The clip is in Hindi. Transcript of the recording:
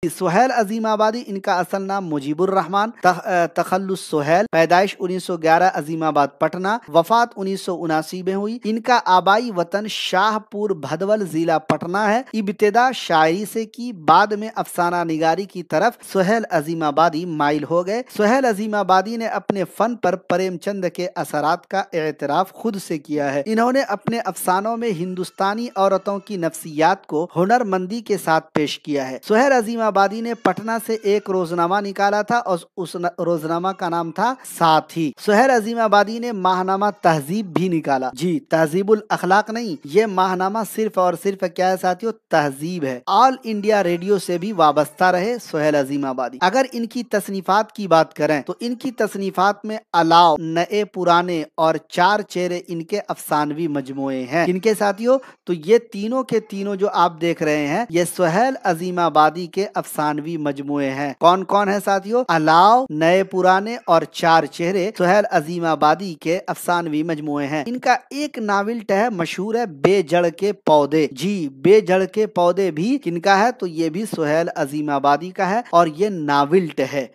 सुहेल अजीमाबादी, इनका असल नाम मुजीबुर रहमान तखल्लुस सुहेल, पैदाइश 1911 अजीमाबाद पटना, वफात 1979 में हुई। इनका आबाई वतन शाहपुर भदवल जिला पटना है। इब्तिदा शायरी से की, बाद में अफसाना निगारी की तरफ सुहेल अजीमाबादी माइल हो गए। सुहेल अजीमाबादी ने अपने फन पर प्रेमचंद के असरात का एतराफ खुद से किया है। इन्होंने अपने अफसानों में हिंदुस्तानी औरतों की नफ्सियात को हुनरमंदी के साथ पेश किया है। सुहेल अजीमाबादी ने पटना से एक रोजनामा निकाला था और उस रोजनामा का नाम था साथी। सुहेल अजीमाबादी ने माहनामा तहजीब भी निकाला। जी, तहजीबुल अखलाक नहीं, ये माहनामा सिर्फ और सिर्फ क्या है साथियों, तहजीब है। ऑल इंडिया रेडियो से भी वाबस्ता रहे सुहेल अजीमाबादी। अगर इनकी तसनीफात की बात करें तो इनकी तसनीफात में अलाव, नए पुराने और चार चेहरे इनके अफसानवी मजमुए हैं। इनके साथियों, तो ये तीनों के तीनों जो आप देख रहे हैं, ये सुहेल अजीमाबादी के अफसानवी मजमुए हैं। कौन कौन है साथियों? अलाव, नए पुराने और चार चेहरे सुहेल अजीमाबादी के अफसानवी मजमुए हैं। इनका एक नाविल्ट है, मशहूर है, बेजड़ के पौधे। जी, बेजड़ के पौधे भी किनका है? तो ये भी सुहेल अजीमाबादी का है और ये नाविल्ट है।